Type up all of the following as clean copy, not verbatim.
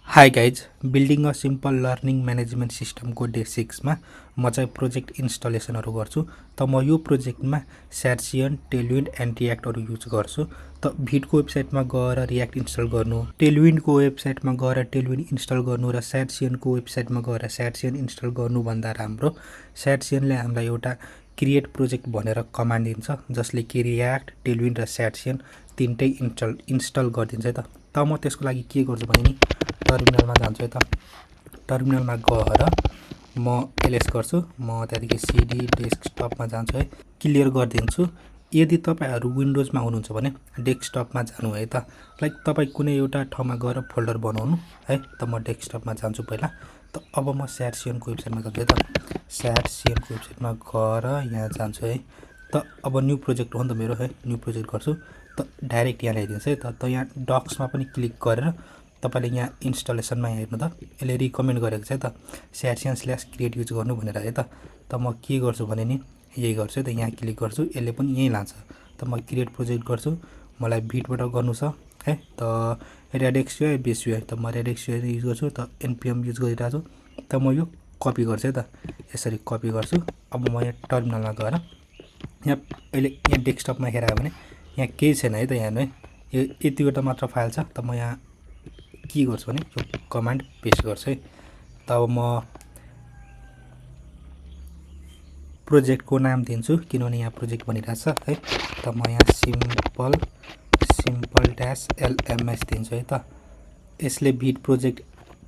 Hi guys building a simple learning management सिस्टमको day 6 मा म चाहिँ प्रोजेक्ट इन्स्टलेसनहरू गर्छु। त म यो प्रोजेक्टमा स्याडसियन, टेलविन्ड एन्ड रियाक्टहरू युज गर्छु। त भिडको वेबसाइटमा गएर रियाक्ट इन्स्टल गर्नु, टेलविन्डको वेबसाइटमा गएर टेलविन्ड इन्स्टल गर्नु र स्याडसियनको वेबसाइटमा गएर स्याडसियन इन्स्टल गर्नुभन्दा राम्रो स्याडसियनले हामीलाई एउटा क्रिएट प्रोजेक्ट भनेर कमान्ड दिन्छ, जसले कि रियाक्ट, टेलविन्ड र स्याडसियन तिनटै इन्स्टल गरिदिन्छ है त। म त्यसको लागि के गर्छु भने नि टर्मिनलमा जान्छु है त। टर्मिनलमा गएर म एलएस गर्छु, म त्यहाँदेखि सिडी डेस्कटपमा जान्छु है, क्लियर गरिदिन्छु। यदि तपाईँहरू विन्डोजमा हुनुहुन्छ भने डेस्कटपमा जानु है त। लाइक तपाईँ कुनै एउटा ठाउँमा गएर फोल्डर बनाउनु है। त म डेस्कटपमा जान्छु पहिला। त अब म स्याडसियनको वेबसाइटमा जान्छु है त। स्याडसियनको वेबसाइटमा गएर यहाँ जान्छु है। त अब न्यू प्रोजेक्ट हो नि त मेरो है, न्यू प्रोजेक्ट गर्छु। त डाइरेक्ट यहाँ ल्याइदिन्छ है त। यहाँ डक्समा पनि क्लिक गरेर तपाईँले यहाँ इन्स्टलेसनमा यहाँ हेर्नु त, यसले रिकमेन्ड गरेको छ है त स्याडसियन/क्रिएट युज गर्नु भनेर है त। म के गर्छु भने नि यही गर्छु है त, यहाँ क्लिक गर्छु, यसले पनि यहीँ लान्छ। त म क्रिएट प्रोजेक्ट गर्छु, मलाई भिडबाट गर्नु छ है। त रेडेक्स युआई बेस युआई, त म रेडेक्स युआई युज गर्छु। त एनपिएम युज गरिरहेको छु। त म यो कपी गर्छु है त, यसरी कपी गर्छु। अब म यहाँ टर्मिनलमा गएर यहाँ अहिले यहाँ डेस्कटपमा हेरायो भने यहाँ केही छैन है त। यहाँ है यो यतिवटा मात्र फाइल छ। त म यहाँ के गर्छु भने यो कमान्ड पेस्ट गर्छु है। त अब म प्रोजेक्टको नाम दिन्छु, किनभने यहाँ प्रोजेक्ट भनिरहेछ है। त म यहाँ सिम्पल ड्यास एलएमएस दिन्छु है त। यसले भिड प्रोजेक्ट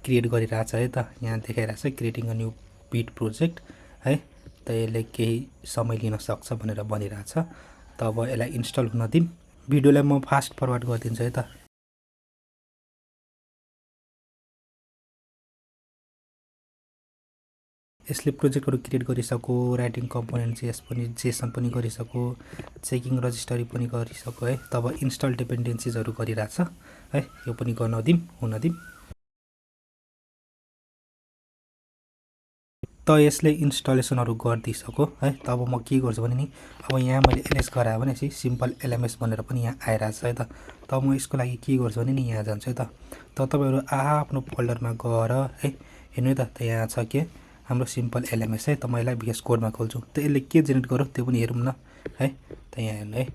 क्रिएट गरिरहेछ है त। यहाँ देखाइरहेछ क्रिएटिङ अ न्यू भिड प्रोजेक्ट है। त यसले केही समय लिन सक्छ भनेर भनिरहेछ। त अब यसलाई इन्स्टल हुन दिउँ। भिडियोलाई म फास्ट फरवर्ड गरिदिन्छु है त। यसले प्रोजेक्टहरू क्रिएट गरिसक्यो, राइटिङ कम्पोनेन्ट जेसन पनि गरिसक्यो, चेकिङ रजिस्टरी पनि गरिसक्यो है। तब इन्स्टल डिपेन्डेन्सिजहरू गरिरहेछ है, यो पनि गर्न दिउँ, हुन दिउँ। त यसले इन्स्टलेसनहरू गरिदिइसक्यो है। तब म के गर्छु भने नि अब यहाँ मैले एलएस गरायो भने चाहिँ सिम्पल एलएमएस भनेर पनि यहाँ आइरहेछ है त। तब म यसको लागि के गर्छु भने नि यहाँ जान्छु है त। तपाईँहरू आफ्नो फोल्डरमा गएर है हेर्नु है त। यहाँ छ के हाम्रो सिम्पल एलएमएस है। त म यसलाई भिएस कोडमा खोल्छु। त यसले के जेनेरेट गर्यो त्यो पनि हेरौँ न है। त यहाँ हेर्नु है,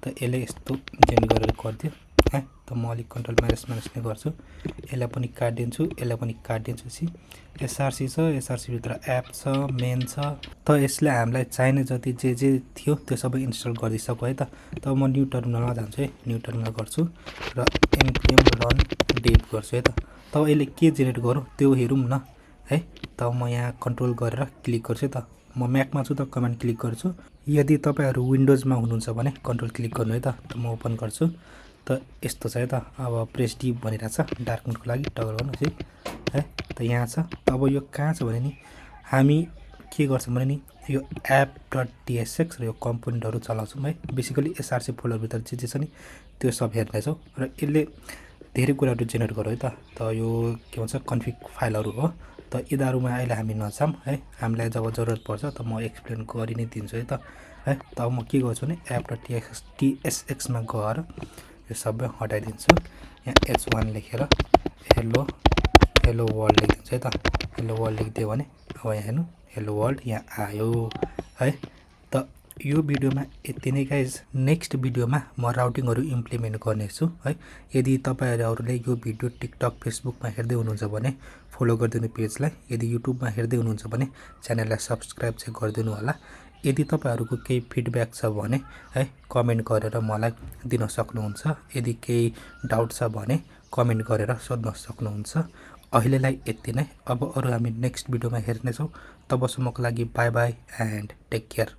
त यसले यस्तो जेनेरेट गरेर गरिदियो है। त म अलिक कन्ट्रोल माइनस नै गर्छु, यसलाई पनि काटिदिन्छु, यसलाई पनि काटिदिन्छु। एसआरसी छ, एसआरसीभित्र एप छ, मेन छ। त यसले हामीलाई चाहिने जति जे थियो त्यो सबै इन्स्टल गरिदिइसक्यो है त। त म न्यू टर्मिनलमा जान्छु है, न्यू टर्मिनल गर्छु र npm रन डेभ गर्छु है त। त यसले के जेनेरेट गर्यो त्यो हेरौँ न है। त म यहाँ कन्ट्रोल गरेर क्लिक गर्छु है त। म म्याकमा छु त कमान्ड क्लिक गर्छु। यदि तपाईँहरू विन्डोजमा हुनुहुन्छ भने कन्ट्रोल क्लिक गर्नु है त। म ओपन गर्छु। त यस्तो छ है त। अब प्रेस डी भनिरहेछ डार्क मोडको लागि, टगल गर्नुहोस् है। त यहाँ छ। अब यो कहाँ छ भने नि हामी के गर्छौँ भने नि यो app.tsx र यो कम्पोनेन्टहरू चलाउँछौँ है। बेसिकली एसआरसी फोल्डरभित्र जे छ नि त्यो सब हेर्नेछौँ र यसले धेरै कुराहरू जेनेरेट गर्यो है त। त यो के भन्छ कन्फिग फाइलहरू हो। त यिनीहरूमा अहिले हामी नजाऊँ है, हामीलाई जब जरुरत पर्छ त म एक्सप्लेन गरि नै दिन्छु है त है। त अब म के गर्छु भने app.tsxमा गएर यो सबै हटाइदिन्छु। यहाँ h1 लेखेर हेलो वर्ल्ड लेखिदिन्छु है त। हेलो वर्ल्ड लेखिदियो भने अब यहाँ हेर्नु हेलो वर्ल्ड यहाँ आयो है। त यो भिडियोमा यति नै गाइज। नेक्स्ट भिडियोमा म राउटिङहरू इम्प्लिमेन्ट गर्नेछु है। यदि तपाईँहरूले यो भिडियो टिकटक फेसबुकमा हेर्दै हुनुहुन्छ भने फलो गरिदिनु पेजलाई। यदि युट्युबमा हेर्दै हुनुहुन्छ भने च्यानललाई सब्सक्राइब चाहिँ गरिदिनु होला। यदि तपाईँहरूको केही फिडब्याक छ भने है कमेन्ट गरेर मलाई दिन सक्नुहुन्छ। यदि केही डाउट छ भने कमेन्ट गरेर सोध्न सक्नुहुन्छ। अहिलेलाई यति नै। अब अरू हामी नेक्स्ट भिडियोमा हेर्नेछौँ। तबसम्मको लागि bye bye and take care.